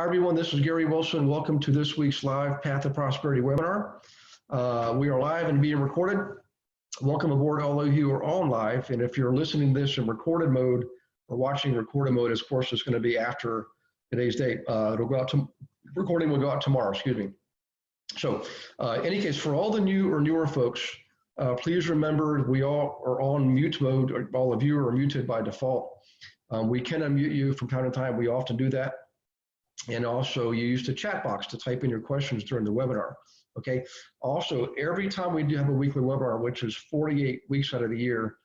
Hi, everyone. This is Gary Wilson. Welcome to this week's live Path to Prosperity webinar. We are live and being recorded. Welcome aboard, all of you who are on live. And if you're listening to this in recorded mode or watching recorded mode, of course, it's going to be after today's date. It'll go out to recording will go out tomorrow. Excuse me. So, in any case, for all the new or newer folks, please remember we all are on mute mode. Or all of you are muted by default. We can unmute you from time to time. We often do that. And also you use the chat box to type in your questions during the webinar, okay? Also, every time we do have a weekly webinar, which is 48 weeks out of the year,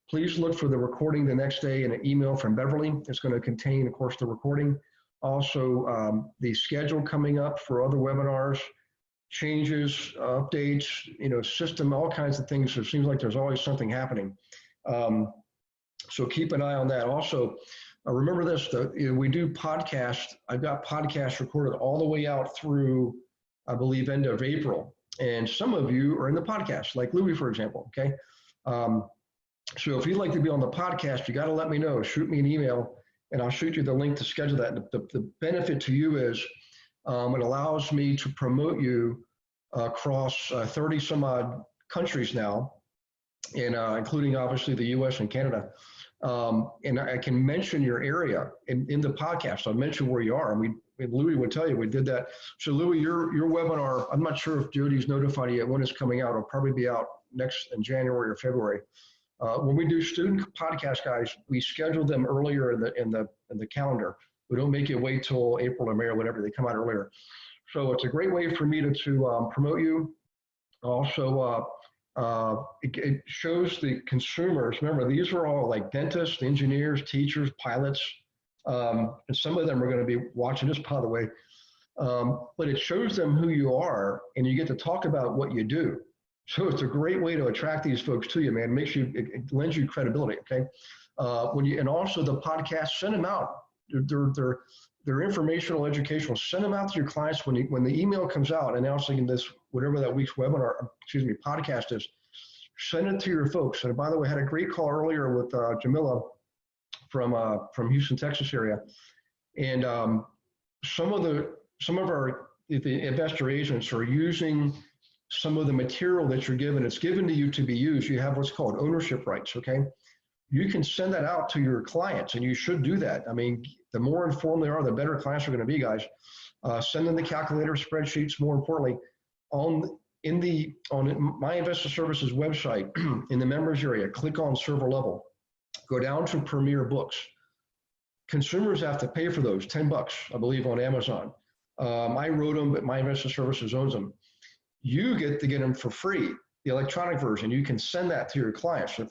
please look for the recording the next day in an email from Beverly. It's gonna contain, of course, the recording. Also, the schedule coming up for other webinars, changes, updates, system, all kinds of things. So it seems like there's always something happening. So keep an eye on that. Also, remember this, we do podcasts. I've got podcasts recorded all the way out through, I believe, end of April. And some of you are in the podcast, like Louis, for example, okay? So if you'd like to be on the podcast, you got to let me know. Shoot me an email, and I'll shoot you the link to schedule that. The benefit to you is it allows me to promote you across 30 some odd countries now, and including obviously the US and Canada. And I can mention your area in the podcast. I'll mention where you are. And Louis would tell you we did that. So Louis, your webinar, I'm not sure if Jody's notified you yet when it's coming out. It'll probably be out next in January or February. When we do student podcast, guys, we schedule them earlier in the calendar. We don't make you wait till April or May or whatever. They come out earlier. So it's a great way for me to promote you. Also, it shows the consumers. Remember, these are all like dentists, engineers, teachers, pilots, and some of them are going to be watching this, by the way. But it shows them who you are, and you get to talk about what you do. So it's a great way to attract these folks to you, man. It lends you credibility. Okay, and also the podcast, send them out. They're informational, educational. Send them out to your clients when the email comes out announcing this, whatever that week's webinar, podcast is. Send it to your folks. And by the way, I had a great call earlier with Jamila from Houston, Texas area, and some of the investor agents are using some of the material that you're given. It's given to you to be used. You have what's called ownership rights. Okay. You can send that out to your clients, and you should do that. I mean, the more informed they are, the better clients are going to be, guys. Send them the calculator spreadsheets. More importantly, on My Investor Services website, in the members area, click on server level, go down to Premier Books. Consumers have to pay for those, $10, I believe, on Amazon. I wrote them, but My Investor Services owns them. You get to get them for free, the electronic version. You can send that to your clients. So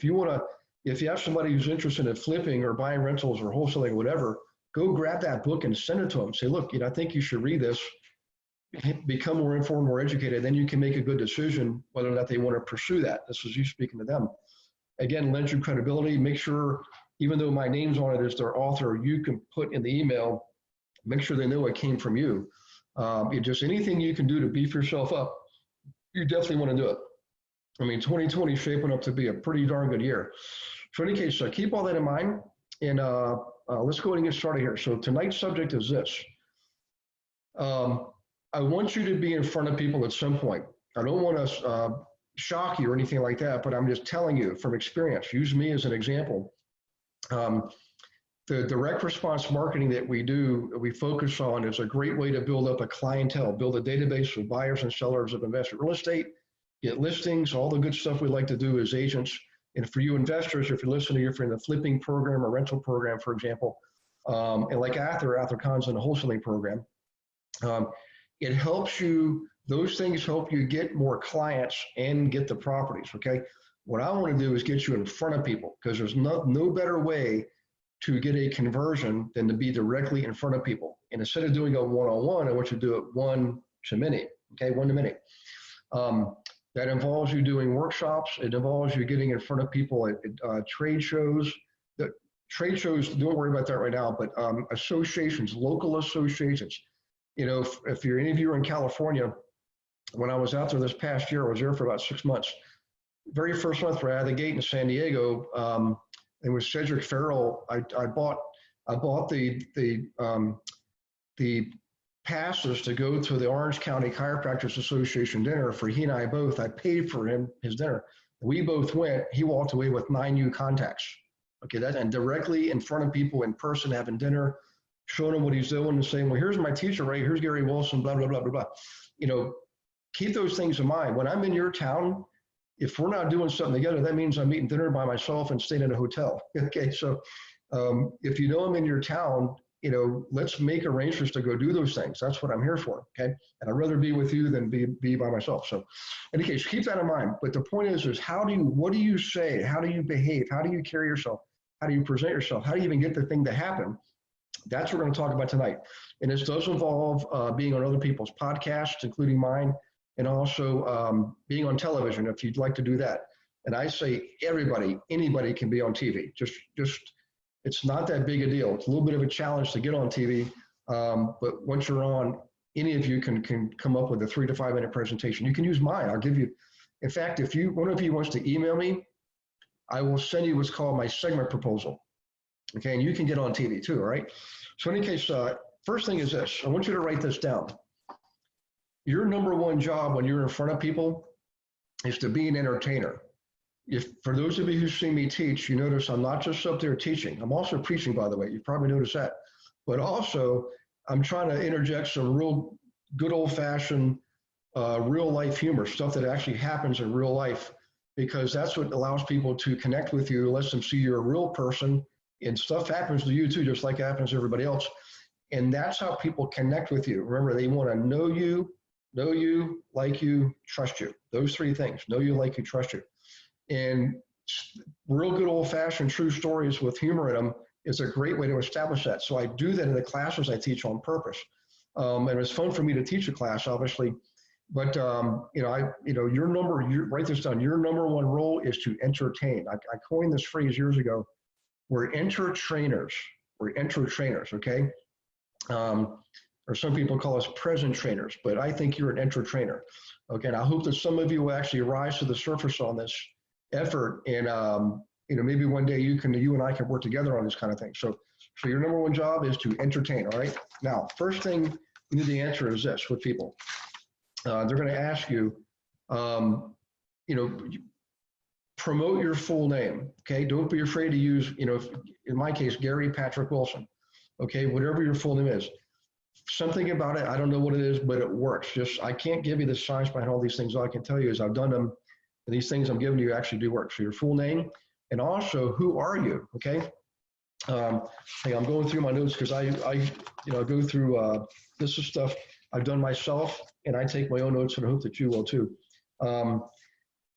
if you have somebody who's interested in flipping or buying rentals or wholesaling or whatever, go grab that book and send it to them. Say, look, I think you should read this, become more informed, more educated. Then you can make a good decision whether or not they want to pursue that. This is you speaking to them. Again, lends you credibility. Make sure, even though my name's on it as their author, you can put in the email, make sure they know it came from you. Just anything you can do to beef yourself up, you definitely want to do it. I mean, 2020 is shaping up to be a pretty darn good year. So in any case, keep all that in mind, and let's go ahead and get started here. So tonight's subject is this. I want you to be in front of people at some point. I don't want to shock you or anything like that, but I'm just telling you from experience. Use me as an example. The direct response marketing that we focus on is a great way to build up a clientele, build a database of buyers and sellers of investment real estate, get listings, all the good stuff we like to do as agents. And for you investors, if you're listening, if you're in the flipping program or rental program, for example, and like Arthur Khan's in the wholesaling program, it helps you, those things help you get more clients and get the properties, okay? What I want to do is get you in front of people, because there's no better way to get a conversion than to be directly in front of people. And instead of doing a one-on-one, I want you to do it one to many, okay? One to many. That involves you doing workshops. It involves you getting in front of people at trade shows. Trade shows, don't worry about that right now, but associations, local associations. If any of you are in California, when I was out there this past year, I was there for about 6 months. Very first month right out of the gate in San Diego, it was Cedric Farrell. I bought the passes to go to the Orange County Chiropractors Association dinner for he and I both. I paid for him his dinner. We both went. He walked away with 9 new contacts. Okay, that and directly in front of people in person having dinner, showing him what he's doing and saying, well, here's my teacher, right? Here's Gary Wilson, blah, blah, blah, blah, blah. You know, keep those things in mind. When I'm in your town, if we're not doing something together, that means I'm eating dinner by myself and staying in a hotel. Okay, so if you know I'm in your town, you know, let's make arrangements to go do those things. That's what I'm here for, okay? And I'd rather be with you than be by myself. So in any case, keep that in mind. But the point is what do you say? How do you behave? How do you carry yourself? How do you present yourself? How do you even get the thing to happen? That's what we're going to talk about tonight. And this does involve being on other people's podcasts, including mine, and also being on television if you'd like to do that. And I say anybody can be on TV. Just it's not that big a deal. It's a little bit of a challenge to get on TV, but once you're on, any of you can come up with a 3 to 5 minute presentation. You can use mine. I'll give you, in fact, if one of you wants to email me, I will send you what's called my segment proposal. Okay, and you can get on TV too, all right? So in any case, first thing is this. I want you to write this down. Your number one job when you're in front of people is to be an entertainer. For those of you who see me teach, you notice I'm not just up there teaching. I'm also preaching, by the way. You probably noticed that. But also, I'm trying to interject some real good old-fashioned real life humor, stuff that actually happens in real life, because that's what allows people to connect with you, lets them see you're a real person, and stuff happens to you too, just like it happens to everybody else. And that's how people connect with you. Remember, they want to know you, like you, trust you. Those 3 things: know you, like you, trust you. And real good old-fashioned true stories with humor in them is a great way to establish that. So I do that in the classes I teach on purpose. And it's fun for me to teach a class, obviously. But you write this down. Your number one role is to entertain. I coined this phrase years ago. We're entertainers. We're entertainers. Okay. Or some people call us present trainers, but I think you're an entertainer. Okay. And I hope that some of you will actually rise to the surface on this effort, and maybe one day you and I can work together on this kind of thing. So your number one job is to entertain. All right. Now, first thing you need to answer is this with people. They're going to ask you, promote your full name. Okay. Don't be afraid to use, in my case, Gary Patrick Wilson. Okay. Whatever your full name is. Something about it, I don't know what it is, but it works. I can't give you the science behind all these things. All I can tell you is I've done them. And these things I'm giving you actually do work. So your full name, and also who are you? Okay. Hey, I'm going through my notes because I go through this is stuff I've done myself, and I take my own notes, and I hope that you will too.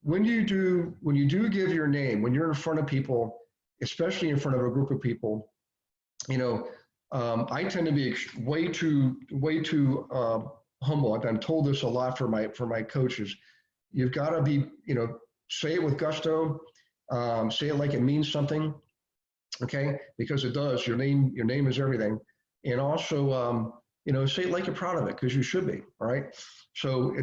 When you do give your name, when you're in front of people, especially in front of a group of people, I tend to be way too humble. I'm told this a lot for my coaches. You've got to be, say it with gusto, say it like it means something, okay? Because it does. Your name is everything. And also, say it like you're proud of it, because you should be, all right? So,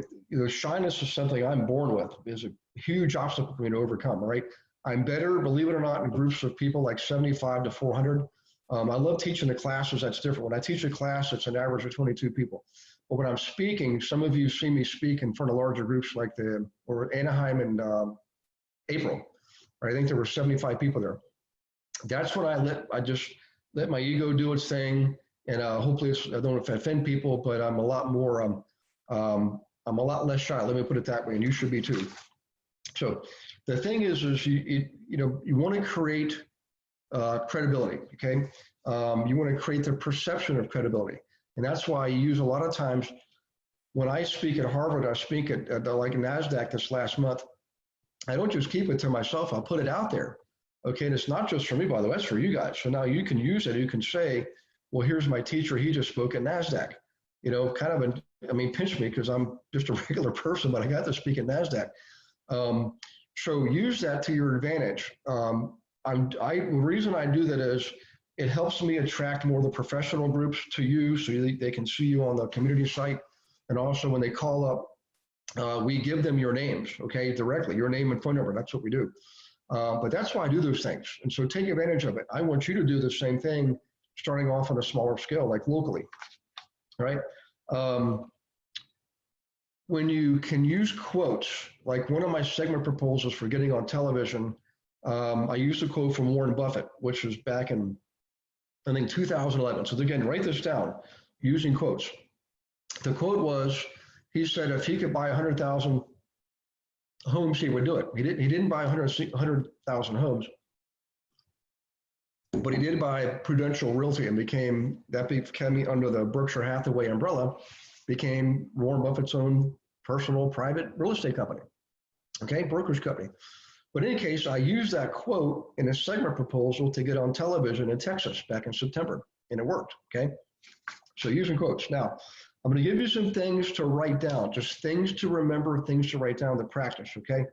shyness is something I'm born with. It's a huge obstacle for me to overcome, all right? I'm better, believe it or not, in groups of people like 75 to 400. I love teaching the classes. That's different. When I teach a class, it's an average of 22 people. But when I'm speaking, some of you see me speak in front of larger groups like Anaheim in April. Right? I think there were 75 people there. That's when I just let my ego do its thing, and hopefully I don't offend people, but I'm a lot more, I'm a lot less shy. Let me put it that way, and you should be too. So the thing is you want to create credibility. Okay, you want to create the perception of credibility. And that's why I use a lot of times when I speak at Harvard, I speak at like NASDAQ this last month. I don't just keep it to myself. I'll put it out there. Okay. And it's not just for me, by the way, it's for you guys. So now you can use it. You can say, well, here's my teacher. He just spoke at NASDAQ, pinch me because I'm just a regular person, but I got to speak at NASDAQ. So use that to your advantage. The reason I do that is it helps me attract more of the professional groups to you, so they can see you on the community site. And also when they call up, we give them your names, okay, directly, your name and phone number. That's what we do. But that's why I do those things. And so take advantage of it. I want you to do the same thing, starting off on a smaller scale, like locally, right? When you can use quotes, like one of my segment proposals for getting on television, I used a quote from Warren Buffett, which was back in, I think, 2011. So again, write this down using quotes. The quote was, he said if he could buy 100,000 homes, he would do it. He didn't buy 100,000 homes, but he did buy Prudential Realty and became under the Berkshire Hathaway umbrella, became Warren Buffett's own personal private real estate company, okay, brokerage company. But in any case, I used that quote in a segment proposal to get on television in Texas back in September, and it worked, okay? So using quotes. Now, I'm going to give you some things to write down, just things to remember, things to write down to practice, okay?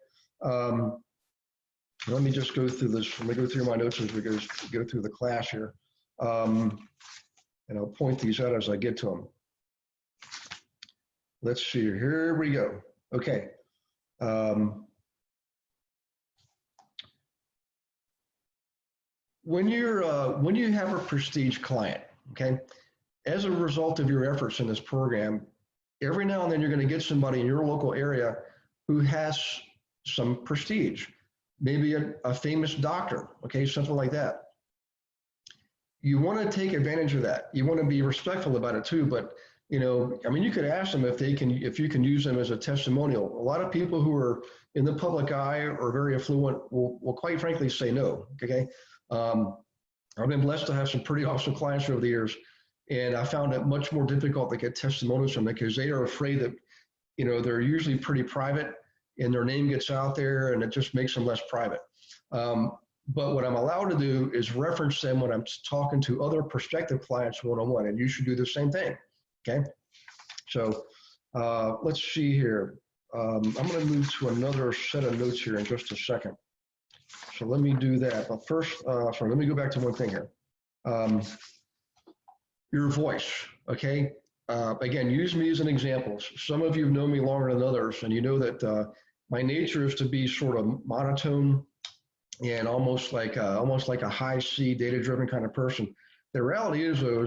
Let me just go through this. Let me go through my notes as we go through the class here. And I'll point these out as I get to them. Let's see, here we go. Okay. When you have a prestige client, okay, as a result of your efforts in this program, every now and then you're going to get somebody in your local area who has some prestige, maybe a famous doctor, okay, something like that. You want to take advantage of that. You want to be respectful about it too, but you know, I mean, you could ask them if you can use them as a testimonial. A lot of people who are in the public eye or very affluent will quite frankly say no, okay? I've been blessed to have some pretty awesome clients over the years, and I found it much more difficult to get testimonials from them because they are afraid that, you know, they're usually pretty private and their name gets out there and it just makes them less private. But what I'm allowed to do is reference them when I'm talking to other prospective clients one-on-one, and you should do the same thing. Okay, so let's see here. I'm going to move to another set of notes here in just a second. So let me do that. But first, let me go back to one thing here. Your voice, okay? Again, use me as an example. Some of you have known me longer than others, and you know that my nature is to be sort of monotone and almost like a high C, data-driven kind of person. The reality is, though,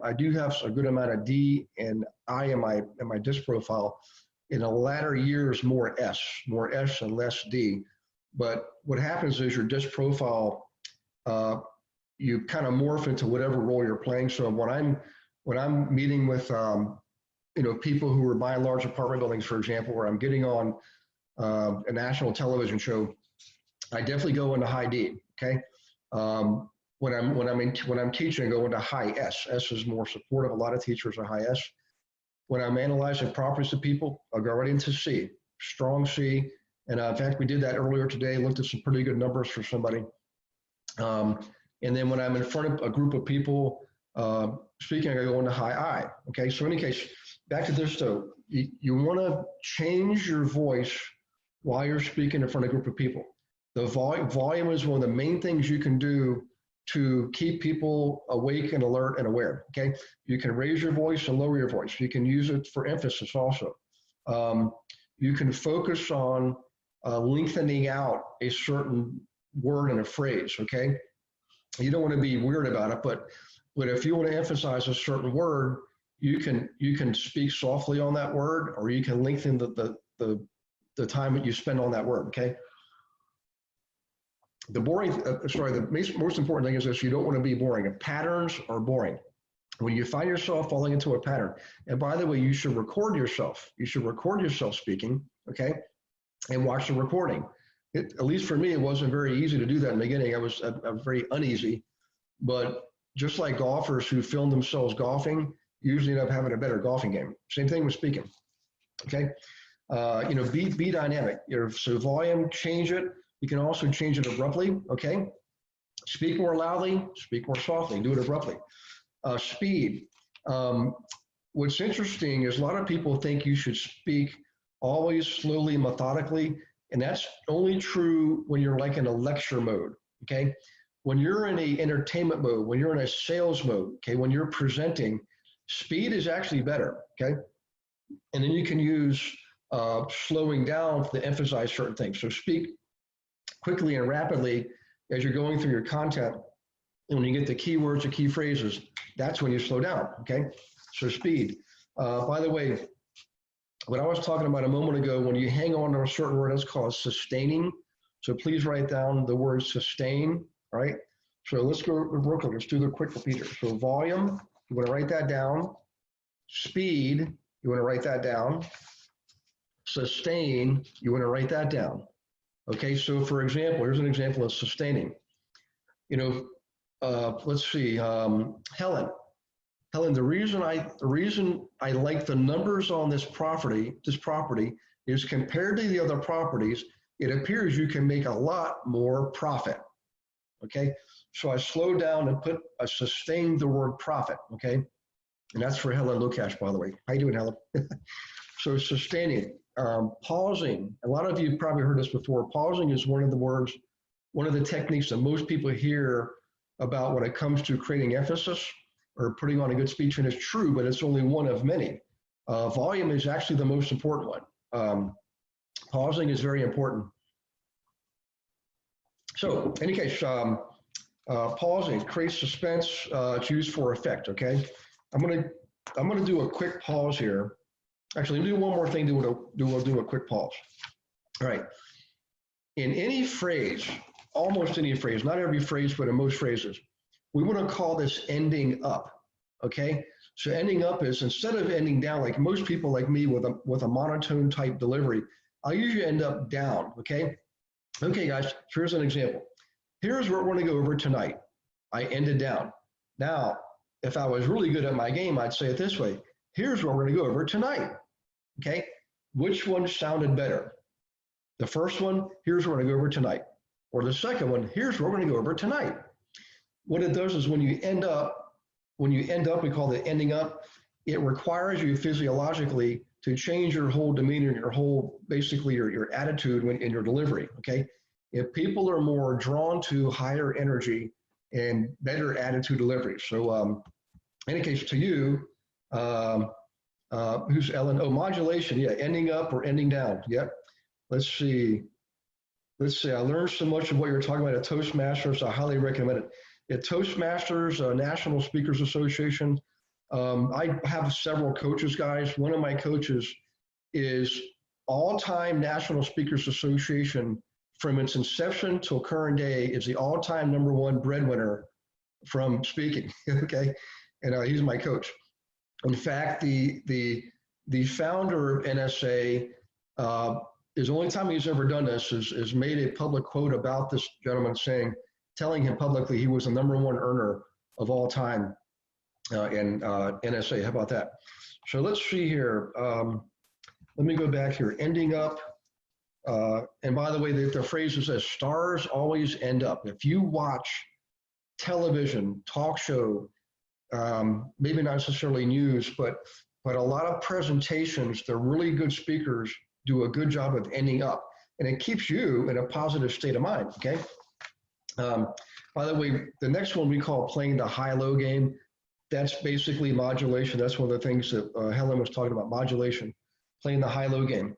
I do have a good amount of D and I in my disc profile. In the latter years, more S and less D. But what happens is your disc profile, you kind of morph into whatever role you're playing. So when I'm meeting with you know, people who are buying large apartment buildings, for example, where I'm getting on a national television show, I definitely go into high D. Okay. When I'm teaching, I go into high S. S is more supportive. A lot of teachers are high S. When I'm analyzing properties to people, I'll go right into C, strong C. And in fact, we did that earlier today, looked at some pretty good numbers for somebody. And then when I'm in front of a group of people speaking, I go into high I. Okay, so in any case, back to this though, you want to change your voice while you're speaking in front of a group of people. The volume is one of the main things you can do to keep people awake and alert and aware, okay? You can raise your voice and lower your voice. You can use it for emphasis also. You can focus on lengthening out a certain word and a phrase, okay? You don't want to be weird about it, but if you want to emphasize a certain word, you can speak softly on that word, or you can lengthen the time that you spend on that word, okay? The most important thing is this: you don't want to be boring. Patterns are boring. When you find yourself falling into a pattern, and by the way, you should record yourself. You should record yourself speaking, okay, and watch the recording. At least for me, it wasn't very easy to do that in the beginning. I was very uneasy, but just like golfers who film themselves golfing usually end up having a better golfing game. Same thing with speaking, okay? You know, be dynamic. So volume, change it. You can also change it abruptly, okay? Speak more loudly, speak more softly, do it abruptly. Speed. What's interesting is a lot of people think you should speak always slowly, methodically, and that's only true when you're like in a lecture mode, okay? When you're in a entertainment mode, when you're in a sales mode, okay, when you're presenting, speed is actually better, okay? And then you can use slowing down to emphasize certain things. So speak quickly and rapidly as you're going through your content. And when you get the keywords or key phrases, that's when you slow down, okay? So speed. By the way, what I was talking about a moment ago, when you hang on to a certain word, it's called sustaining. So please write down the word sustain, all right? So let's go real quick. Let's do the quick repeater. So volume, you want to write that down. Speed, you want to write that down. Sustain, you want to write that down. Okay, so for example, here's an example of sustaining. You know, let's see, Helen, the reason I like the numbers on this property is compared to the other properties, it appears you can make a lot more profit. Okay, so I slowed down and I sustained the word profit. Okay, and that's for Helen Lukash, by the way. How you doing, Helen? So sustaining, pausing. A lot of you probably heard this before. Pausing is one of the techniques that most people hear about when it comes to creating emphasis or putting on a good speech, and it's true, but it's only one of many. Volume is actually the most important one. Pausing is very important. So, in any case, pausing creates suspense. It's used for effect. Okay, I'm gonna do a quick pause here. Actually, let me do one more thing. We'll do a quick pause. All right. In any phrase, almost any phrase, not every phrase, but in most phrases, we want to call this ending up. Okay. So ending up is, instead of ending down, like most people like me with a monotone type delivery, I usually end up down. Okay. Okay, guys, here's an example. Here's what we're going to go over tonight. I ended down. Now, if I was really good at my game, I'd say it this way. Here's what we're going to go over tonight. Okay. Which one sounded better? The first one, here's what we're going to go over tonight. Or the second one, here's what we're going to go over tonight. What it does is when you end up, we call it ending up, it requires you physiologically to change your whole demeanor, basically your attitude in your delivery, okay? If people are more drawn to higher energy and better attitude delivery. So in any case, to you, who's Ellen? Oh, modulation, yeah, ending up or ending down, yep. Let's see, I learned so much of what you're talking about at Toastmasters, I highly recommend it. At Toastmasters, National Speakers Association, I have several coaches, guys. One of my coaches is all-time National Speakers Association, from its inception till current day, is the all-time #1 breadwinner from speaking, okay? And he's my coach. In fact, the founder of NSA, is the only time he's ever done this is made a public quote about this gentleman telling him publicly he was the #1 earner of all time in NSA. How about that? So let's see here. Let me go back here. Ending up. And by the way, the phrase says stars always end up. If you watch television, talk show, maybe not necessarily news, but a lot of presentations, the really good speakers do a good job of ending up, and it keeps you in a positive state of mind, okay? By the way, the next one we call playing the high-low game. That's basically modulation. That's one of the things that Helen was talking about, modulation, playing the high-low game.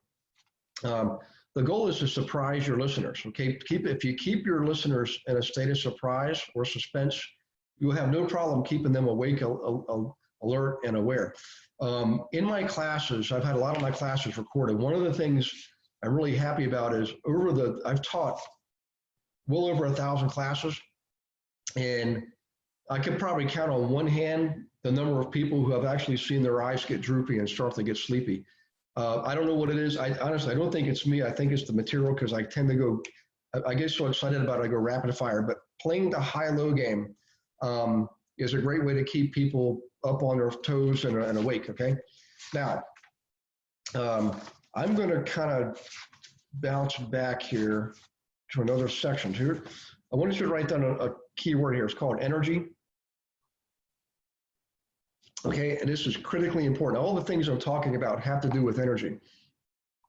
The goal is to surprise your listeners, okay? If you keep your listeners in a state of surprise or suspense, you will have no problem keeping them awake, alert, and aware. In my classes, I've had a lot of my classes recorded. One of the things I'm really happy about is I've taught well over 1,000 classes, and I could probably count on one hand the number of people who have actually seen their eyes get droopy and start to get sleepy. I don't know what it is. Honestly, I don't think it's me. I think it's the material, because I tend to I get so excited about it, I go rapid fire. But playing the high-low game is a great way to keep people up on their toes and awake, okay? Now, I'm going to kind of bounce back here to another section here. I want you to write down a key word here. It's called energy. Okay, and this is critically important. All the things I'm talking about have to do with energy.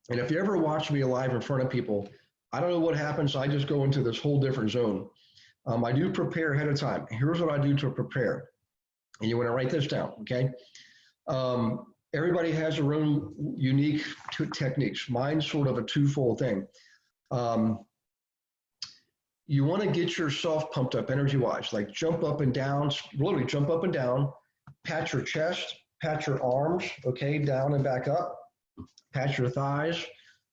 And if you ever watch me live in front of people, I don't know what happens. I just go into this whole different zone. I do prepare ahead of time. Here's what I do to prepare. And you want to write this down, okay? Everybody has their own unique techniques. Mine's sort of a twofold thing. You want to get yourself pumped up energy-wise, like jump up and down, literally jump up and down, pat your chest, pat your arms, okay, down and back up, pat your thighs,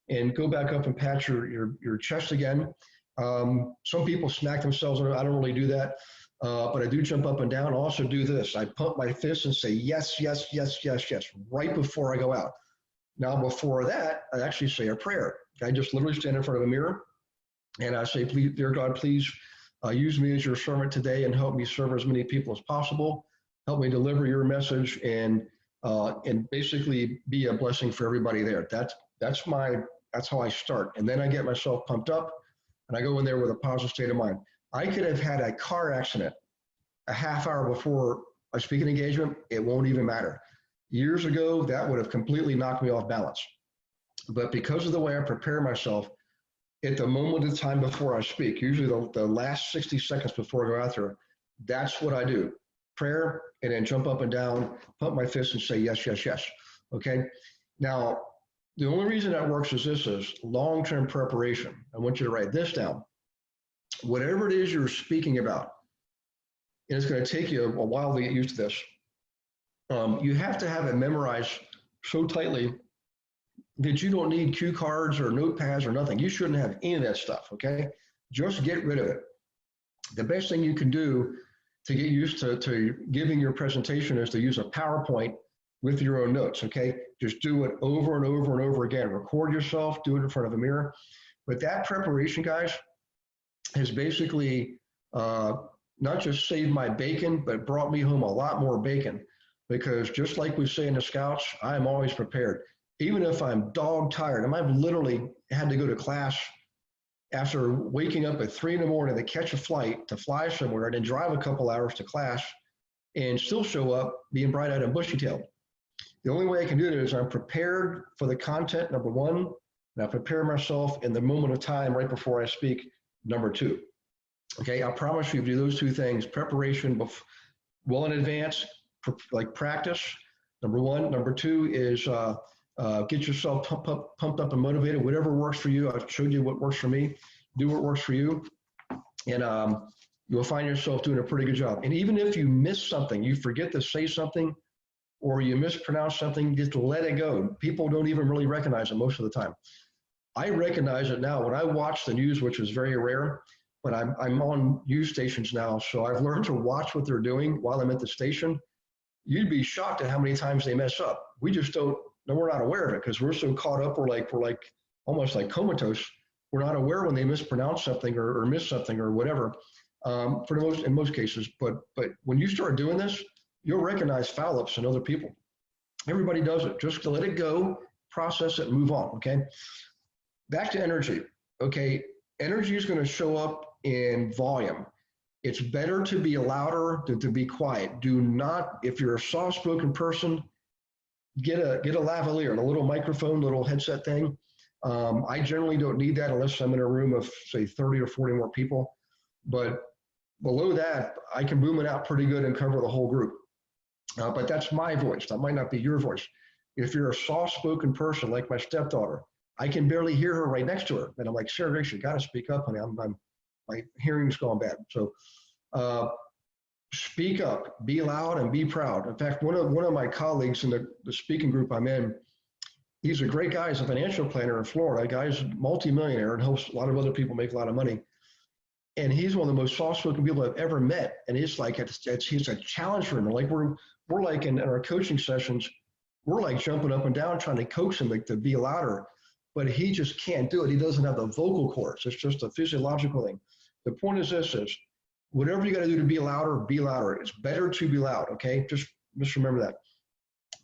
and go back up and pat your chest again. Some people smack themselves. I don't really do that, but I do jump up and down. I also do this. I pump my fists and say, yes, yes, yes, yes, yes, right before I go out. Now, before that, I actually say a prayer. I just literally stand in front of a mirror and I say, please, dear God, please use me as your servant today and help me serve as many people as possible. Help me deliver your message and basically be a blessing for everybody there. That's how I start. And then I get myself pumped up and I go in there with a positive state of mind. I could have had a car accident a half hour before a speaking engagement. It won't even matter. Years ago, that would have completely knocked me off balance. But because of the way I prepare myself at the moment of time before I speak, usually the last 60 seconds before I go out there, that's what I do. Prayer, and then jump up and down, pump my fists and say, yes, yes, yes. Okay. Now, the only reason that works is this is long-term preparation. I want you to write this down. Whatever it is you're speaking about, and it's going to take you a while to get used to this, you have to have it memorized so tightly that you don't need cue cards or notepads or nothing. You shouldn't have any of that stuff, okay? Just get rid of it. The best thing you can do to get used to giving your presentation is to use a PowerPoint with your own notes, okay? Just do it over and over and over again. Record yourself, do it in front of a mirror. But that preparation, guys, has basically not just saved my bacon, but brought me home a lot more bacon. Because just like we say in the Scouts, I am always prepared. Even if I'm dog tired, and I've literally had to go to class after waking up at 3 a.m. to catch a flight to fly somewhere and then drive a couple hours to class and still show up being bright-eyed and bushy-tailed. The only way I can do it is I'm prepared for the content, number one, and I prepare myself in the moment of time right before I speak, number two. Okay, I promise you, if you do those two things, preparation well in advance, like practice, number one. Number two is get yourself pumped up and motivated, whatever works for you. I've showed you what works for me. Do what works for you. And you'll find yourself doing a pretty good job. And even if you miss something, you forget to say something, or you mispronounce something, just let it go. People don't even really recognize it most of the time. I recognize it now when I watch the news, which is very rare, but I'm on news stations now. So I've learned to watch what they're doing while I'm at the station. You'd be shocked at how many times they mess up. We just don't, no, we're not aware of it because we're so caught up. We're like almost like comatose. We're not aware when they mispronounce something or miss something or whatever. In most cases, but when you start doing this, you'll recognize foul ups in other people. Everybody does it. Just to let it go, process it, and move on. Okay. Back to energy. Okay. Energy is going to show up in volume. It's better to be louder than to be quiet. Do not, if you're a soft-spoken person, get a lavalier, a little microphone, little headset thing. I generally don't need that unless I'm in a room of, say, 30 or 40 more people. But below that, I can boom it out pretty good and cover the whole group. But that's my voice. That might not be your voice. If you're a soft-spoken person like my stepdaughter, I can barely hear her right next to her. And I'm like, Sarah Grace, you got to speak up, honey. My hearing's gone bad. So speak up, be loud, and be proud. In fact, one of my colleagues in the speaking group I'm in, he's a great guy. He's a financial planner in Florida. The guy's multimillionaire and helps a lot of other people make a lot of money. And he's one of the most soft-spoken people I've ever met. And it's like, he's a challenge for him. Like we're like in our coaching sessions, we're like jumping up and down trying to coax him to be louder, but he just can't do it. He doesn't have the vocal cords. It's just a physiological thing. The point is this is, whatever you got to do to be louder, be louder. It's better to be loud, okay? Just remember that.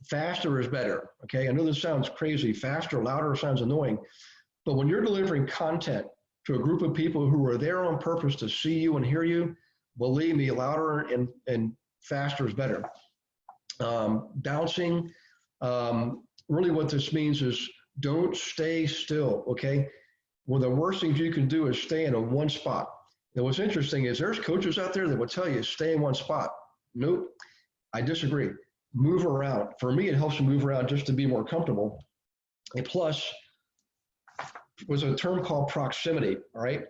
Faster is better, okay? I know this sounds crazy. Faster, louder sounds annoying, but when you're delivering content to a group of people who are there on purpose to see you and hear you, believe me, louder and faster is better. Bouncing, really what this means is don't stay still, okay? One of the worst things you can do is stay in one spot. And what's interesting is there's coaches out there that will tell you stay in one spot. Nope, I disagree. Move around. For me, it helps to move around just to be more comfortable. And plus, was a term called proximity, all right?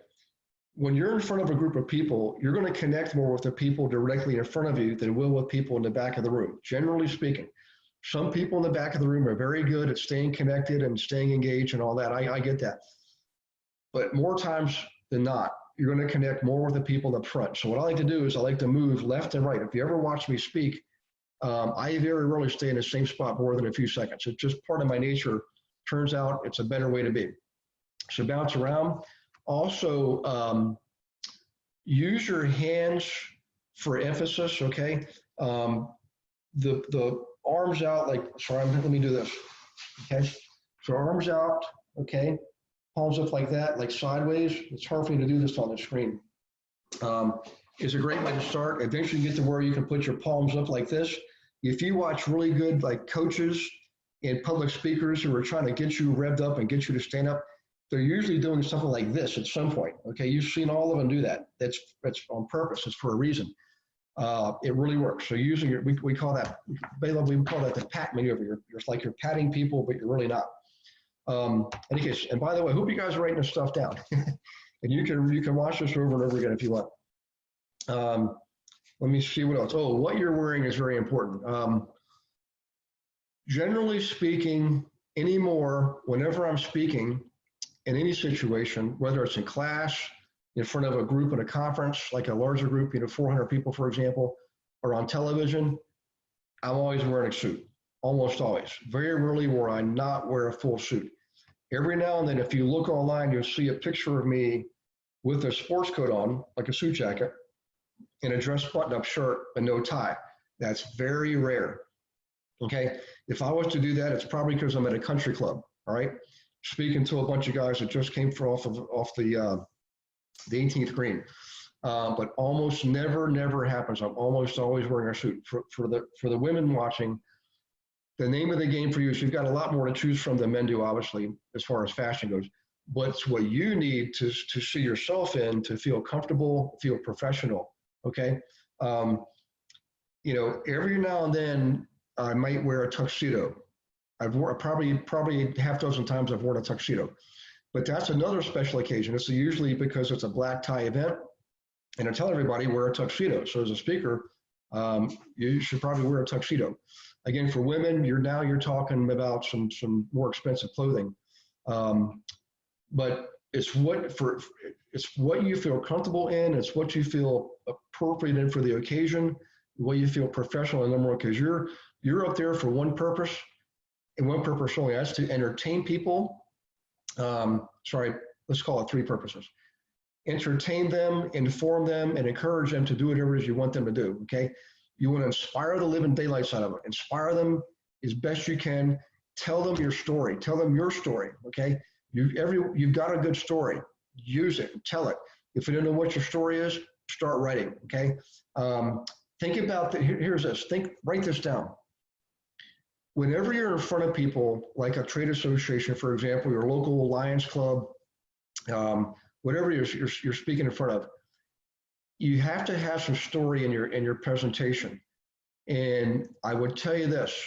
When you're in front of a group of people, you're going to connect more with the people directly in front of you than will with people in the back of the room, generally speaking. Some people in the back of the room are very good at staying connected and staying engaged and all that. I get that. But more times than not, you're going to connect more with the people up front. So what I like to do is I like to move left and right. If you ever watch me speak, I very rarely stay in the same spot more than a few seconds. It's just part of my nature. Turns out it's a better way to be. So bounce around. Also, use your hands for emphasis, okay? The arms out, like, sorry, let me do this, okay? So arms out, okay? Palms up like that, like sideways. It's hard for you to do this on the screen. Is a great way to start. Eventually get to where you can put your palms up like this. If you watch really good like coaches and public speakers who are trying to get you revved up and get you to stand up, they're usually doing something like this at some point. Okay, you've seen all of them do that. That's on purpose. It's for a reason. It really works. So using your, we call that, we call that the pat maneuver. You're like you're patting people, but you're really not. In any case, and by the way, I hope you guys are writing this stuff down. And you can watch this over and over again if you want. Let me see what else. Oh, what you're wearing is very important. Generally speaking, anymore, whenever I'm speaking in any situation, whether it's in class, in front of a group at a conference, like a larger group, 400 people, for example, or on television, I'm always wearing a suit, almost always. Very rarely will I not wear a full suit. Every now and then, if you look online, you'll see a picture of me with a sports coat on, like a suit jacket, and a dress button-up shirt and no tie. That's very rare, okay? If I was to do that, it's probably because I'm at a country club, all right? Speaking to a bunch of guys that just came off the 18th green. But almost never happens. I'm almost always wearing a suit. For the women watching, the name of the game for you is you've got a lot more to choose from than men do, obviously, as far as fashion goes. But it's what you need to see yourself in to feel comfortable, feel professional, okay? Every now and then I might wear a tuxedo. I've worn probably half dozen times I've worn a tuxedo. But that's another special occasion. It's usually because it's a black tie event, and I tell everybody wear a tuxedo. So as a speaker, you should probably wear a tuxedo. Again, for women, you're talking about some more expensive clothing, but it's what you feel comfortable in. It's what you feel appropriate in for the occasion. What you feel professional in, number one, because you're up there for one purpose, and one purpose only. That's to entertain people. Let's call it three purposes. Entertain them, inform them, and encourage them to do whatever it is you want them to do, okay? You want to inspire the living daylights out of them. Inspire them as best you can. Tell them your story. Tell them your story, okay? You've got a good story. Use it. Tell it. If you don't know what your story is, start writing, okay? Think about here's this. Write this down. Whenever you're in front of people, like a trade association, for example, your local Lions Club, whatever you're speaking in front of, you have to have some story in your presentation. And I would tell you this,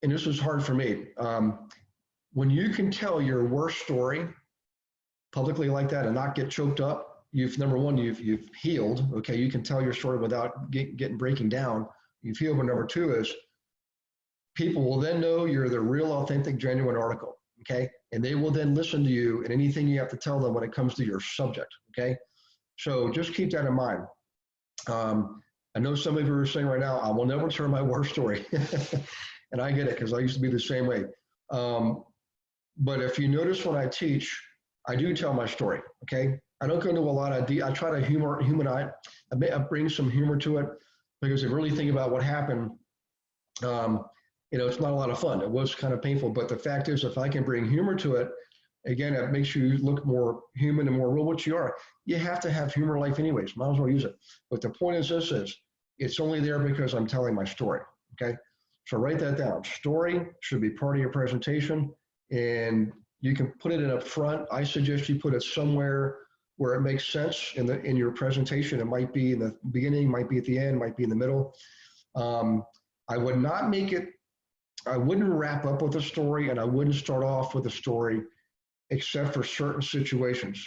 and this was hard for me. When you can tell your worst story publicly like that and not get choked up, number one, you've healed. Okay, you can tell your story without breaking down. You've healed. But number two is, people will then know you're the real, authentic, genuine article, okay? And they will then listen to you and anything you have to tell them when it comes to your subject, okay? So just keep that in mind. I know some of you are saying right now, I will never tell my war story. And I get it, because I used to be the same way. But if you notice when I teach, I do tell my story, okay? I don't go into a lot of I try to humanize, I bring some humor to it, because if you really think about what happened, it's not a lot of fun. It was kind of painful, but the fact is, if I can bring humor to it, again, it makes you look more human and more real, what you are. You have to have humor in life anyways. Might as well use it. But the point is it's only there because I'm telling my story, okay? So write that down. Story should be part of your presentation, and you can put it in up front. I suggest you put it somewhere where it makes sense in your presentation. It might be in the beginning, might be at the end, might be in the middle. I would not make it, I wouldn't wrap up with a story, and I wouldn't start off with a story except for certain situations.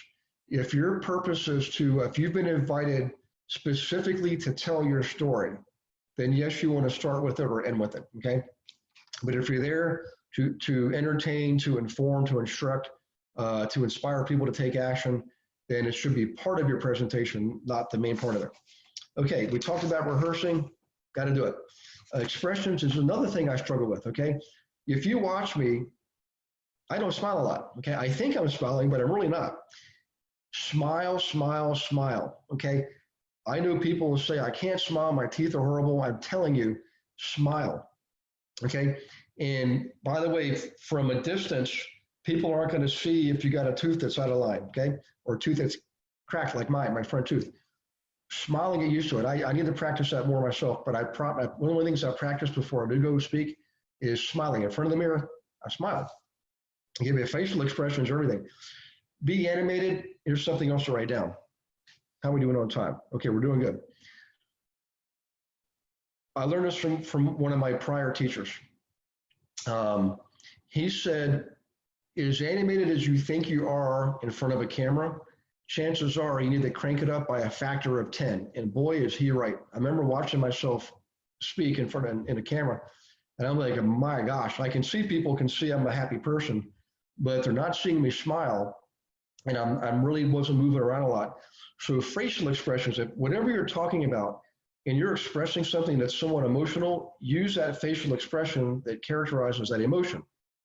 If your purpose is if you've been invited specifically to tell your story, then yes, you want to start with it or end with it, okay? But if you're there to entertain, to inform, to instruct, to inspire people to take action, then it should be part of your presentation, not the main part of it. Okay, we talked about rehearsing, got to do it. Expressions is another thing I struggle with, okay? If you watch me, I don't smile a lot, okay? I think I'm smiling, but I'm really not. Smile, smile, smile, okay? I know people will say, I can't smile, my teeth are horrible. I'm telling you, smile, okay? And by the way, from a distance, people aren't going to see if you got a tooth that's out of line, okay? Or a tooth that's cracked like mine, my front tooth. Smile and get used to it. I need to practice that more myself, but one of the things I practice before I do go speak is smiling. In front of the mirror, I smile. Give me facial expressions, everything. Be animated. Here's something else to write down. How are we doing on time? Okay, we're doing good. I learned this from one of my prior teachers. He said, as animated as you think you are in front of a camera, chances are you need to crank it up by a factor of 10. And boy, is he right. I remember watching myself speak in a camera, and I'm like, my gosh, I can see people can see I'm a happy person, but they're not seeing me smile, and I'm really wasn't moving around a lot. So facial expressions, if whatever you're talking about, and you're expressing something that's somewhat emotional, use that facial expression that characterizes that emotion.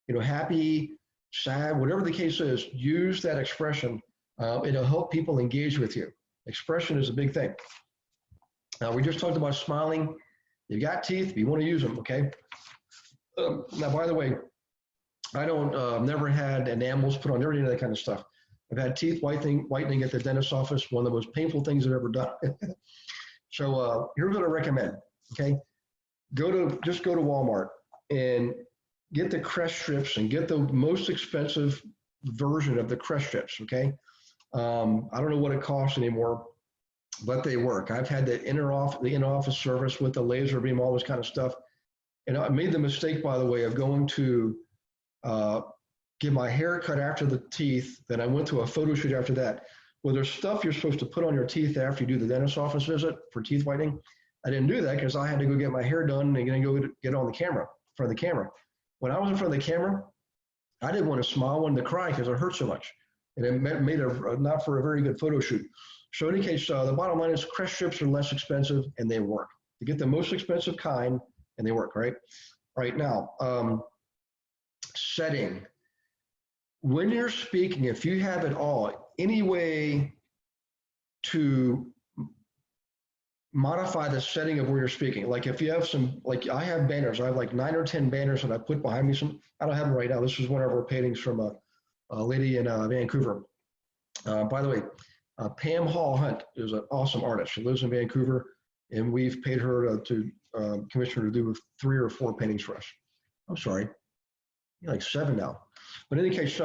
You know, happy, sad, whatever the case is, use that expression. It'll help people engage with you. Expression is a big thing. We just talked about smiling. You got teeth, you want to use them, okay? Now, by the way, I don't, never had enamels put on, never did any of that kind of stuff. I've had teeth whitening at the dentist's office, one of the most painful things I've ever done. So here's what I recommend, okay? Just go to Walmart and get the crest strips and get the most expensive version of the crest strips, okay? I don't know what it costs anymore, but they work. I've had the in-office service with the laser beam, all this kind of stuff. And I made the mistake, by the way, of going to get my hair cut after the teeth. Then I went to a photo shoot after that. Well, there's stuff you're supposed to put on your teeth after you do the dentist office visit for teeth whitening. I didn't do that because I had to go get my hair done and go get on the camera, in front of the camera. When I was in front of the camera, I didn't want to smile, I wanted to cry because it hurt so much. And it made not for a very good photo shoot. So in any case, the bottom line is crest strips are less expensive and they work. You get the most expensive kind and they work, right? Right now, setting. When you're speaking, if you have it all, any way to modify the setting of where you're speaking. Like if you have some, like I have banners, I have like 9 or 10 banners that I put behind me. I don't have them right now. This is one of our paintings from a lady in Vancouver. By the way, Pam Hall Hunt is an awesome artist. She lives in Vancouver, and we've paid her to commission her to do 3 or 4 paintings for us. I'm sorry, like 7 now. But in any case,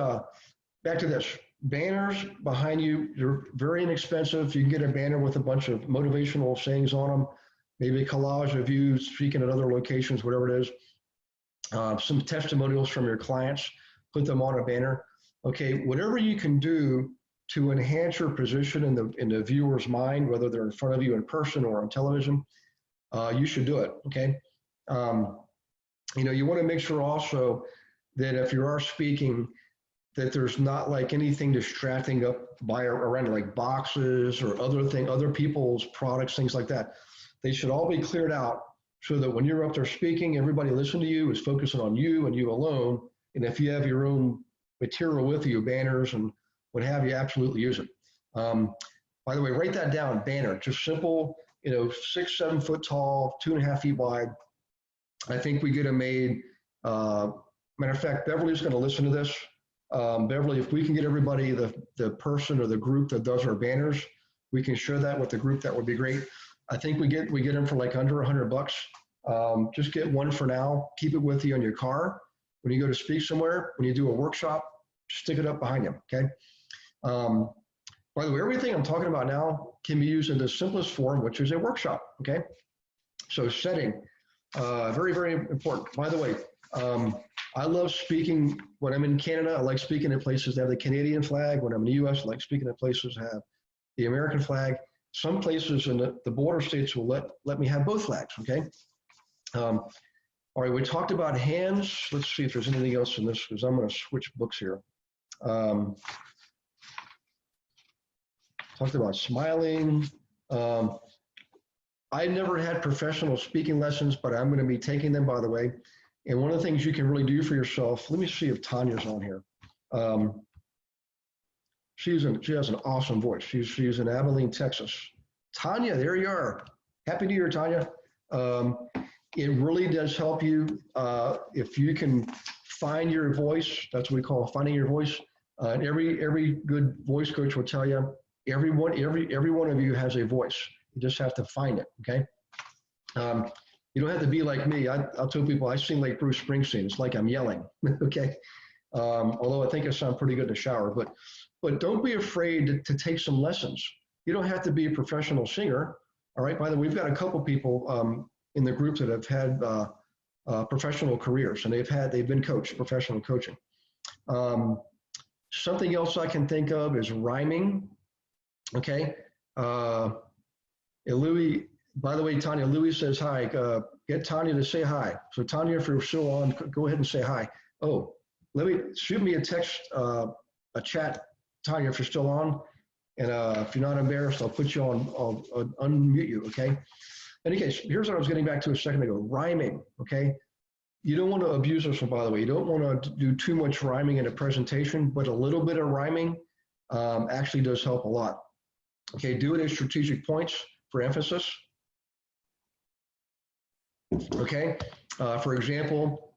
back to this. Banners behind you, they're very inexpensive. You can get a banner with a bunch of motivational sayings on them, maybe a collage of you speaking at other locations, whatever it is. Some testimonials from your clients, put them on a banner. Okay, whatever you can do to enhance your position in the viewer's mind, whether they're in front of you in person or on television, you should do it, okay? You want to make sure also that if you are speaking, that there's not like anything distracting up around like boxes or other people's products, things like that. They should all be cleared out so that when you're up there speaking, everybody listening to you is focusing on you and you alone. And if you have your own material with you, banners and what have you, absolutely use it. By the way, write that down, banner, just simple, 6, 7 foot tall, 2.5 feet wide. I think we get them made. Matter of fact, Beverly's going to listen to this. Beverly, if we can get everybody, the person or the group that does our banners, we can share that with the group. That would be great. I think we get them for like under $100. Just get one for now. Keep it with you in your car. When you go to speak somewhere, when you do a workshop, stick it up behind you, okay? By the way, everything I'm talking about now can be used in the simplest form, which is a workshop, okay? So setting, very, very important. By the way, I love speaking when I'm in Canada. I like speaking in places that have the Canadian flag. When I'm in the US, I like speaking in places that have the American flag. Some places in the border states will let me have both flags, okay? All right, we talked about hands. Let's see if there's anything else in this, because I'm going to switch books here. Talked about smiling. I never had professional speaking lessons, but I'm going to be taking them, by the way. And one of the things you can really do for yourself, let me see if Tanya's on here. She has an awesome voice. She's in Abilene, Texas. Tanya, there you are. Happy New Year, Tanya. It really does help you if you can find your voice. That's what we call finding your voice. And every good voice coach will tell you, every one of you has a voice. You just have to find it. Okay. You don't have to be like me. I'll tell people I sing like Bruce Springsteen. It's like I'm yelling. Okay. Although I think I sound pretty good in the shower, but don't be afraid to take some lessons. You don't have to be a professional singer. All right. By the way, we've got a couple people in the group that have had professional careers, and they've been coached, professional coaching. Something else I can think of is rhyming. Okay. Louis, by the way, Tanya, Louis says hi. Get Tanya to say hi. So Tanya, if you're still on, go ahead and say hi. Oh, shoot me a text, a chat, Tanya, if you're still on. And if you're not embarrassed, I'll put you on, I'll unmute you, okay? In any case, here's what I was getting back to a second ago, rhyming, okay? You don't want to abuse this one, by the way. You don't want to do too much rhyming in a presentation, but a little bit of rhyming actually does help a lot. Okay, do it at strategic points for emphasis. Okay, for example,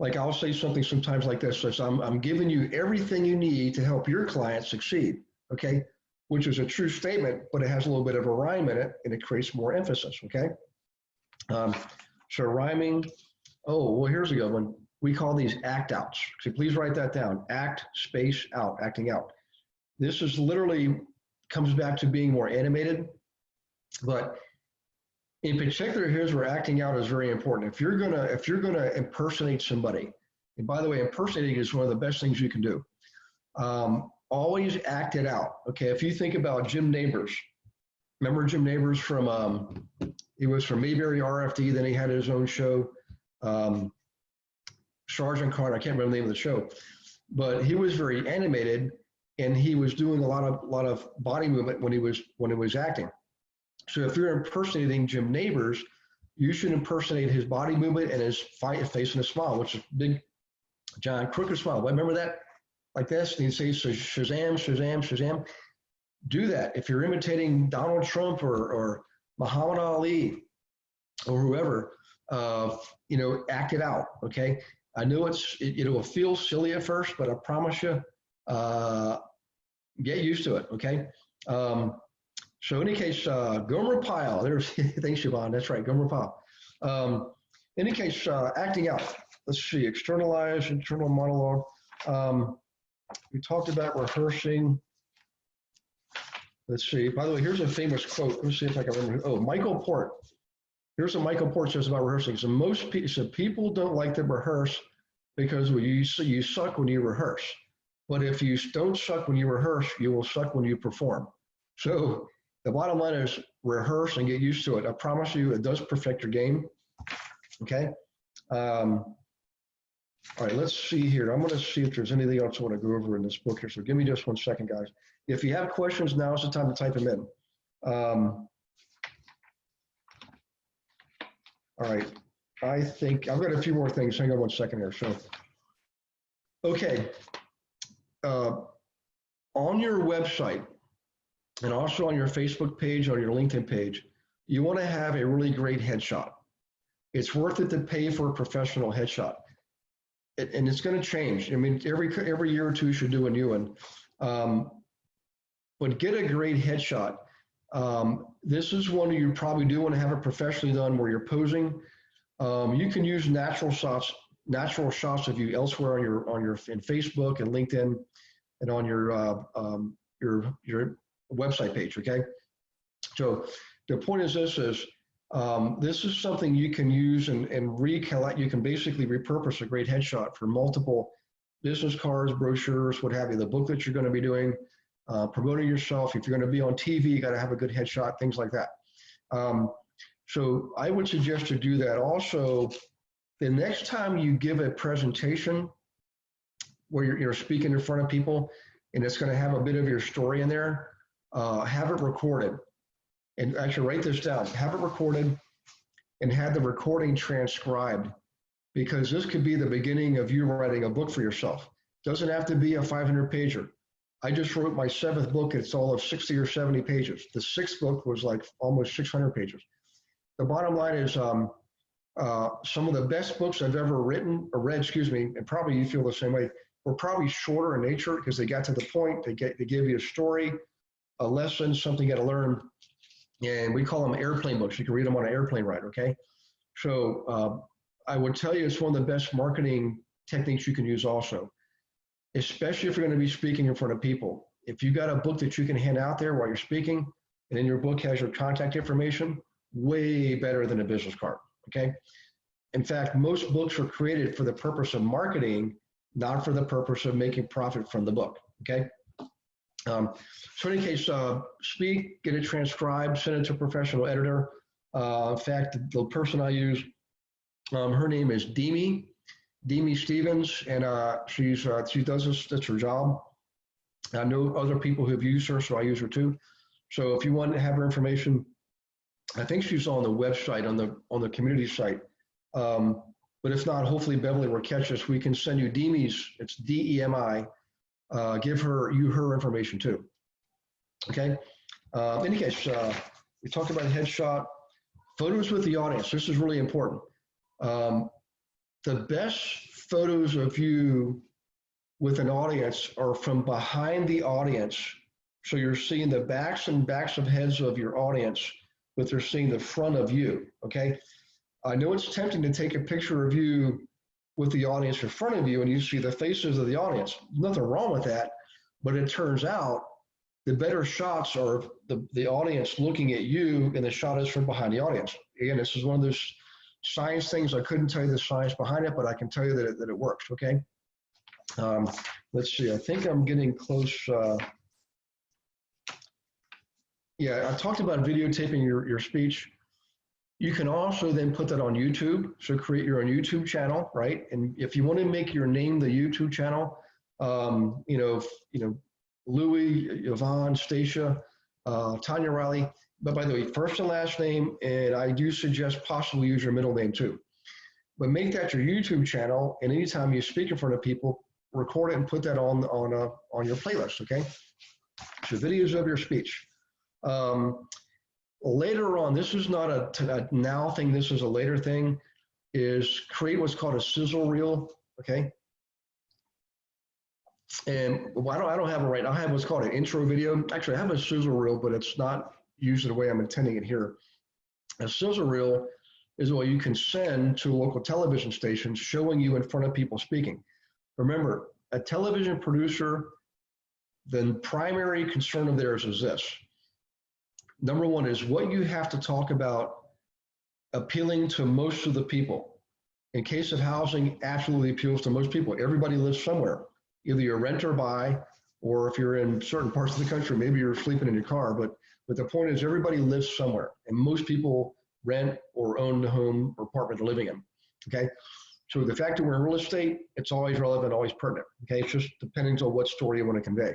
like I'll say something sometimes like this, says, I'm giving you everything you need to help your client succeed, okay? Which is a true statement, but it has a little bit of a rhyme in it, and it creates more emphasis, okay? So rhyming, oh, well, here's a good one. We call these act outs. So please write that down, act, space, out, acting out. This is literally, comes back to being more animated, but in particular, here's where acting out is very important. If you're gonna impersonate somebody, and by the way, impersonating is one of the best things you can do. Always act it out. Okay, if you think about Jim Nabors, remember Jim Nabors from he was from Mayberry RFD, then he had his own show, Sergeant Carter. I can't remember the name of the show, but he was very animated, and he was doing a lot of body movement when he was acting. So if you're impersonating Jim Nabors, you should impersonate his body movement and his face and a smile, which is big, John Crooked smile. Remember that? Like this, and you say Shazam, Shazam, Shazam. Do that. If you're imitating Donald Trump or Muhammad Ali or whoever, act it out. Okay. I know it will feel silly at first, but I promise you, get used to it. Okay. So in any case, Gomer Pyle, there's, thanks Siobhan, that's right, Gomer Pyle. In any case, acting out, let's see, externalize, internal monologue. We talked about rehearsing. Let's see, by the way, here's a famous quote. Let me see if I can remember. Oh, Michael Port. Here's what Michael Port says about rehearsing. So people don't like to rehearse because you suck when you rehearse. But if you don't suck when you rehearse, you will suck when you perform. So the bottom line is rehearse and get used to it. I promise you, it does perfect your game. Okay. All right, let's see here. I'm going to see if there's anything else I want to go over in this book here. So give me just 1 second, guys. If you have questions, now is the time to type them in. All right. I think I've got a few more things. Hang on 1 second here. So, okay. On your website, and also on your Facebook page, on your LinkedIn page, you want to have a really great headshot. It's worth it to pay for a professional headshot. And it's going to change. I mean, every year or two you should do a new one. But get a great headshot. This is one you probably do want to have it professionally done where you're posing. You can use natural shots of you elsewhere in Facebook and LinkedIn and on your website page, okay? So the point is this is something you can use and recollect. You can basically repurpose a great headshot for multiple business cards, brochures, what have you, the book that you're going to be doing, promoting yourself. If you're going to be on TV, you got to have a good headshot, things like that. So I would suggest to do that. Also, the next time you give a presentation where you're speaking in front of people and it's going to have a bit of your story in there, have it recorded. And actually write this down, have it recorded and have the recording transcribed, because this could be the beginning of you writing a book for yourself. Doesn't have to be a 500 pager. I just wrote my 7th book. It's all of 60 or 70 pages. The 6th book was like almost 600 pages. The bottom line is some of the best books I've ever written or read, and probably you feel the same way, were probably shorter in nature because they got to the point. They give you a story, a lesson, something you got to learn. And we call them airplane books. You can read them on an airplane ride, okay? So I would tell you it's one of the best marketing techniques you can use also, especially if you're going to be speaking in front of people. If you got a book that you can hand out there while you're speaking, and then your book has your contact information, way better than a business card, okay? In fact, most books are created for the purpose of marketing, not for the purpose of making profit from the book, okay? So in any case, speak, get it transcribed, send it to a professional editor. In fact, the person I use, her name is Demi Stevens, and she does this, that's her job. I know other people who have used her, so I use her too. So if you want to have her information, I think she's on the website, on the community site. But if not, hopefully Beverly will catch us. We can send you Demi's, it's DEMI. Give her information too. Okay. In any case, we talked about headshot, photos with the audience. This is really important. The best photos of you with an audience are from behind the audience. So you're seeing the backs of heads of your audience, but they're seeing the front of you. Okay. I know it's tempting to take a picture of you with the audience in front of you and you see the faces of the audience. Nothing wrong with that, but it turns out the better shots are the audience looking at you, and the shot is from behind the audience. Again, this is one of those science things. I couldn't tell you the science behind it, but I can tell you that it works, okay? Let's see, I think I'm getting close. Yeah, I talked about videotaping your speech. You can also then put that on YouTube. So create your own YouTube channel, right? And if you want to make your name the YouTube channel, Louis, Yvonne, Stacia, Tanya Riley. But by the way, first and last name, and I do suggest possibly use your middle name too. But make that your YouTube channel, and anytime you speak in front of people, record it and put that on your playlist, okay? So videos of your speech. Later on, this is not a now thing, this is a later thing, is create what's called a sizzle reel, okay? And I don't have it right. I have what's called an intro video. Actually, I have a sizzle reel, but it's not used the way I'm intending it here. A sizzle reel is what you can send to local television stations showing you in front of people speaking. Remember, a television producer, the primary concern of theirs is this. Number one is what you have to talk about appealing to most of the people. In case of housing, absolutely appeals to most people. Everybody lives somewhere. Either you're rent or buy, or if you're in certain parts of the country, maybe you're sleeping in your car. But the point is everybody lives somewhere, and most people rent or own the home or apartment they're living in, okay? So the fact that we're in real estate, it's always relevant, always pertinent, okay? It's just depending on what story you want to convey.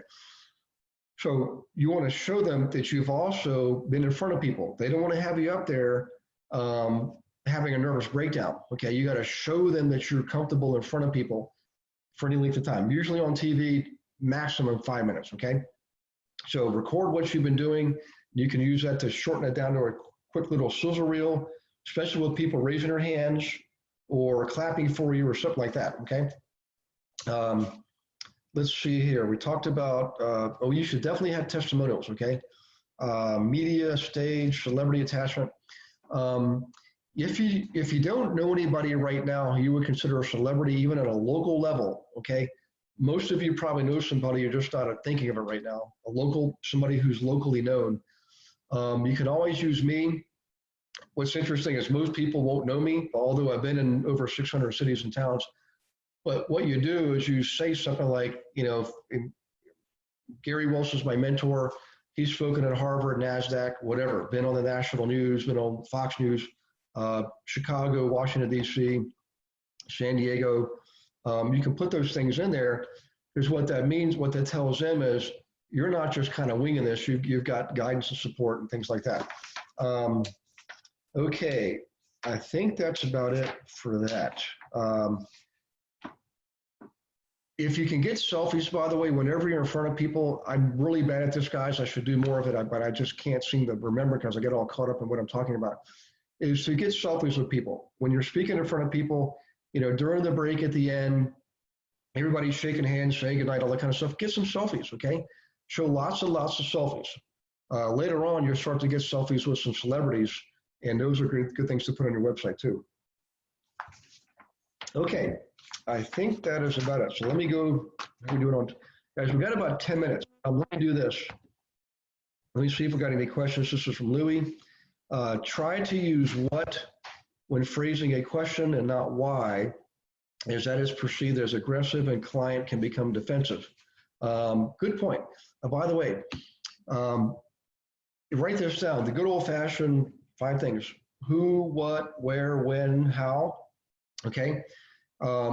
So you want to show them that you've also been in front of people. They don't want to have you up there having a nervous breakdown, okay? You got to show them that you're comfortable in front of people for any length of time. Usually on TV, maximum 5 minutes, okay? So record what you've been doing. You can use that to shorten it down to a quick little sizzle reel, especially with people raising their hands or clapping for you or something like that, okay? Let's see here. We talked about, you should definitely have testimonials, okay? Media, stage, celebrity attachment. If you don't know anybody right now who you would consider a celebrity, even at a local level, okay? Most of you probably know somebody, you're just not thinking of it right now. Somebody who's locally known. You can always use me. What's interesting is most people won't know me, although I've been in over 600 cities and towns. But what you do is you say something like, Gary Wilson's my mentor. He's spoken at Harvard, NASDAQ, whatever, been on the national news, been on Fox News, Chicago, Washington, D.C., San Diego. You can put those things in there because what that means, what that tells them is you're not just kind of winging this. You've got guidance and support and things like that. Okay, I think that's about it for that. If you can get selfies, by the way, whenever you're in front of people, I'm really bad at this, guys. I should do more of it, but I just can't seem to remember because I get all caught up in what I'm talking about, is to get selfies with people. When you're speaking in front of people, you know, during the break at the end, everybody's shaking hands, saying goodnight, all that kind of stuff. Get some selfies, okay? Show lots and lots of selfies. Later on, you'll start to get selfies with some celebrities, and those are good things to put on your website too. Okay, I think that is about it. So let me go, let me do it on, guys, we've got about 10 minutes. Let me do this. Let me see if we got any questions. This is from Louis. Try to use what when phrasing a question and not why, as that is perceived as aggressive and client can become defensive. Good point. By the way, write this down. The good old-fashioned 5 things: who, what, where, when, how. Okay,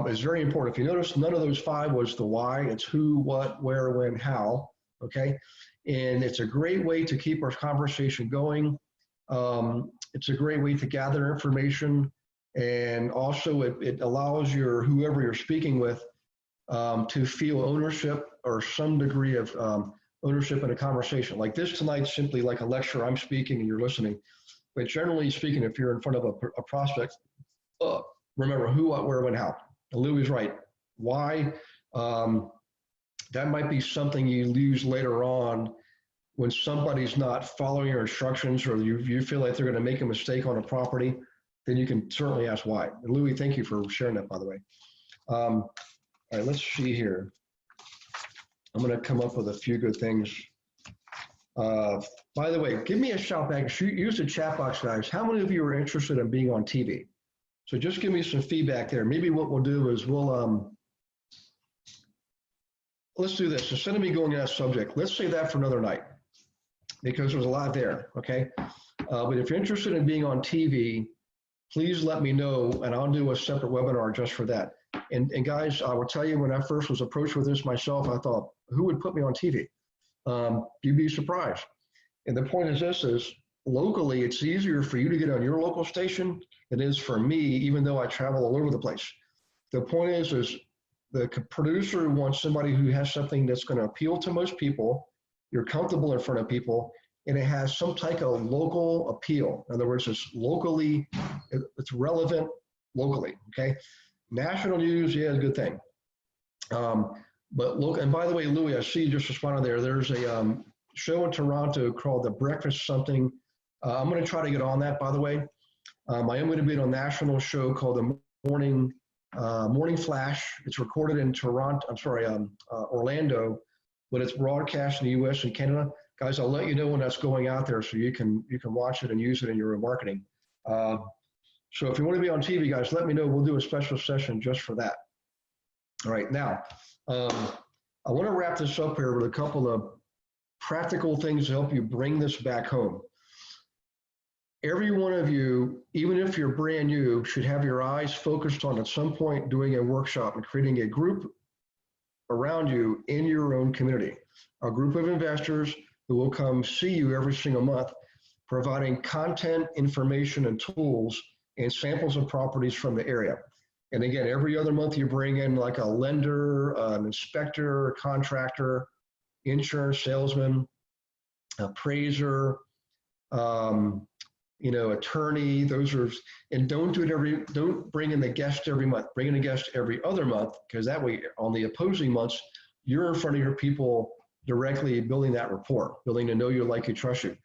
is very important. If you notice, none of those 5 was the why. It's who, what, where, when, how. Okay, and it's a great way to keep our conversation going. It's a great way to gather information, and also it allows whoever you're speaking with to feel ownership or some degree of ownership in a conversation. Like this tonight's simply like a lecture. I'm speaking and you're listening. But generally speaking, if you're in front of a prospect, remember who, what, where, when, how. And Louis is right. Why? That might be something you use later on when somebody's not following your instructions, or you feel like they're going to make a mistake on a property. Then you can certainly ask why. And Louis, thank you for sharing that, by the way. All right, let's see here. I'm going to come up with a few good things. By the way, give me a shout back. Use the chat box, guys. How many of you are interested in being on TV? So just give me some feedback there. Maybe what we'll do is let's do this. Instead of me going to that subject, let's save that for another night because there's a lot there, okay? But if you're interested in being on TV, please let me know, and I'll do a separate webinar just for that. And guys, I will tell you, when I first was approached with this myself, I thought, who would put me on TV? You'd be surprised. And the point is this, is locally, it's easier for you to get on your local station than it is for me, even though I travel all over the place. The point is the producer wants somebody who has something that's going to appeal to most people, you're comfortable in front of people, and it has some type of local appeal. In other words, it's relevant locally, okay? National news, yeah, a good thing. But look, and by the way, Louis, I see you just responded there. There's a show in Toronto called The Breakfast Something. I'm going to try to get on that, by the way. I am going to be on a national show called The Morning Flash. It's recorded in Orlando, but it's broadcast in the U.S. and Canada. Guys, I'll let you know when that's going out there so you can watch it and use it in your marketing. So if you want to be on TV, guys, let me know. We'll do a special session just for that. All right, now, I want to wrap this up here with a couple of practical things to help you bring this back home. Every one of you, even if you're brand new, should have your eyes focused on at some point doing a workshop and creating a group around you in your own community, a group of investors who will come see you every single month, providing content, information, and tools and samples of properties from the area. And again, every other month you bring in like a lender, an inspector, a contractor, insurance salesman, appraiser, attorney. Those are, and don't bring in the guest every month. Bring in a guest every other month, because that way on the opposing months, you're in front of your people directly, building that rapport, building to know you, like you, trust you.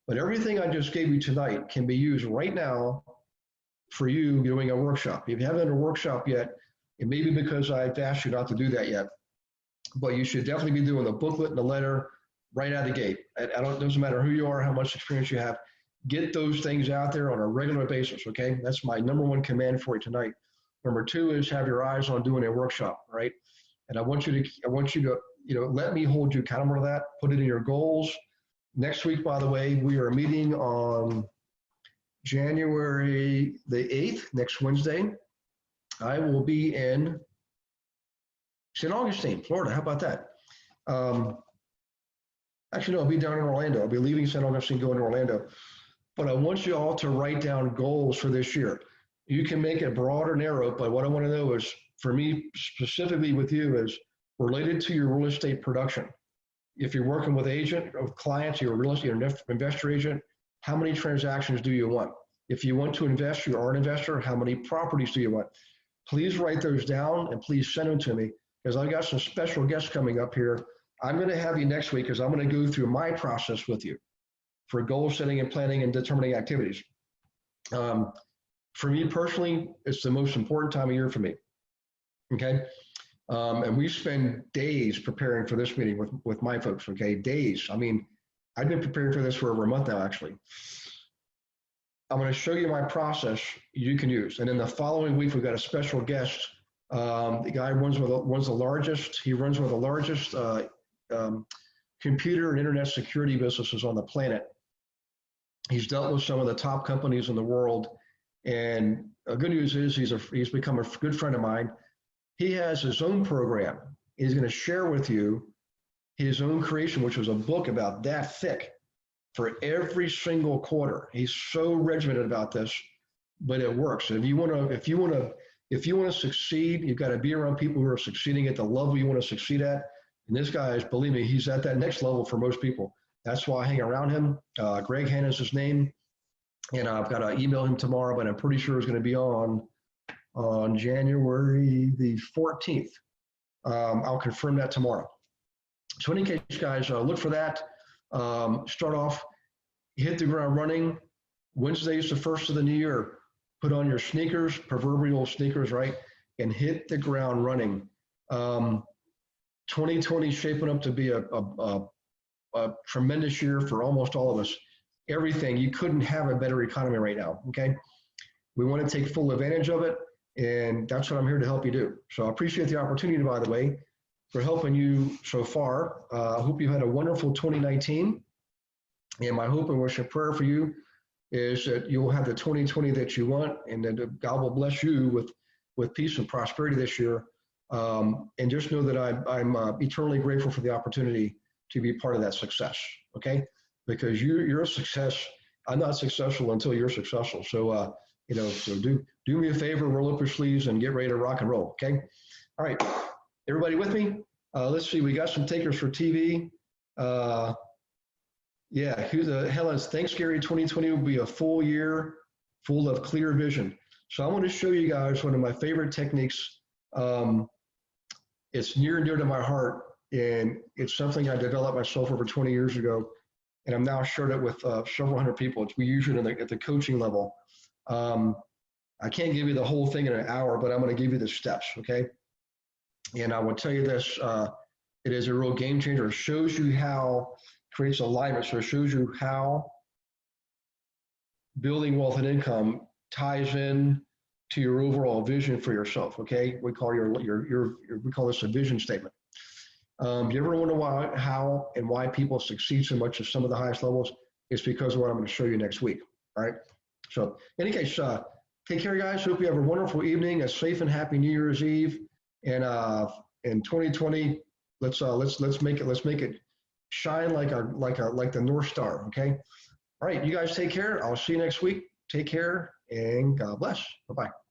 But everything I just gave you tonight can be used right now for you doing a workshop. If you haven't done a workshop yet, it may be because I've asked you not to do that yet, but you should definitely be doing the booklet and the letter right out of the gate. It doesn't matter who you are, how much experience you have, get those things out there on a regular basis, okay? That's my number 1 command for you tonight. Number 2 is have your eyes on doing a workshop, right? And I want you to, let me hold you accountable to that, put it in your goals, Next week, by the way, we are meeting on January the 8th, next Wednesday. I will be in St. Augustine, Florida. How about that? Actually, no, I'll be down in Orlando. I'll be leaving St. Augustine, going to Orlando. But I want you all to write down goals for this year. You can make it broad or narrow, but what I want to know is, for me, specifically with you, is related to your real estate production. If you're working with agent or clients, you're a real estate investor agent, how many transactions do you want? If you want to invest, you are an investor, how many properties do you want? Please write those down and please send them to me, because I've got some special guests coming up here. I'm going to have you next week because I'm going to go through my process with you for goal setting and planning and determining activities. For me personally, it's the most important time of year for me. Okay. And we spend days preparing for this meeting with my folks. Okay. Days. I mean, I've been preparing for this for over a month now, actually. I'm going to show you my process you can use. And then the following week, we've got a special guest. The guy runs one of the largest computer and internet security businesses on the planet. He's dealt with some of the top companies in the world. And good news is he's become a good friend of mine. He has his own program. He's going to share with you his own creation, which was a book about that thick for every single quarter. He's so regimented about this, but it works. If you want to succeed, you've got to be around people who are succeeding at the level you want to succeed at. And this guy is, believe me, he's at that next level for most people. That's why I hang around him. Greg Hanna's his name. And I've got to email him tomorrow, but I'm pretty sure it's going to be on January the 14th. I'll confirm that tomorrow. So in any case, guys, look for that. Start off, hit the ground running. Wednesday is the first of the new year. Put on your sneakers, proverbial sneakers, right? And hit the ground running. 2020 is shaping up to be a tremendous year for almost all of us. Everything, you couldn't have a better economy right now, okay? We want to take full advantage of it, and that's what I'm here to help you do. So I appreciate the opportunity, by the way, for helping you so far. I hope you had a wonderful 2019, and my hope and wish and prayer for you is that you'll have the 2020 that you want, and that God will bless you with peace and prosperity this year. And just know that I'm eternally grateful for the opportunity to be part of that success, okay? Because you're a success. I'm not successful until you're successful. So, so do me a favor, roll up your sleeves and get ready to rock and roll, okay? All right, everybody with me? Let's see, we got some takers for TV. Helen's, thanks, Gary. 2020 will be a full year full of clear vision. So I want to show you guys one of my favorite techniques. It's near and dear to my heart, and it's something I developed myself over 20 years ago. And I'm now shared it with several hundred people. We use it at the coaching level. I can't give you the whole thing in an hour, but I'm going to give you the steps, okay? And I will tell you this, it is a real game changer. It shows you how, creates alignment. So it shows you how building wealth and income ties in to your overall vision for yourself, okay? We call we call this a vision statement. Do you ever wonder how and why people succeed so much at some of the highest levels? It's because of what I'm going to show you next week. All right. So, in any case, take care, guys. Hope you have a wonderful evening, a safe and happy New Year's Eve, and in 2020, let's make it shine like the North Star. Okay. All right, you guys take care. I'll see you next week. Take care and God bless. Bye bye.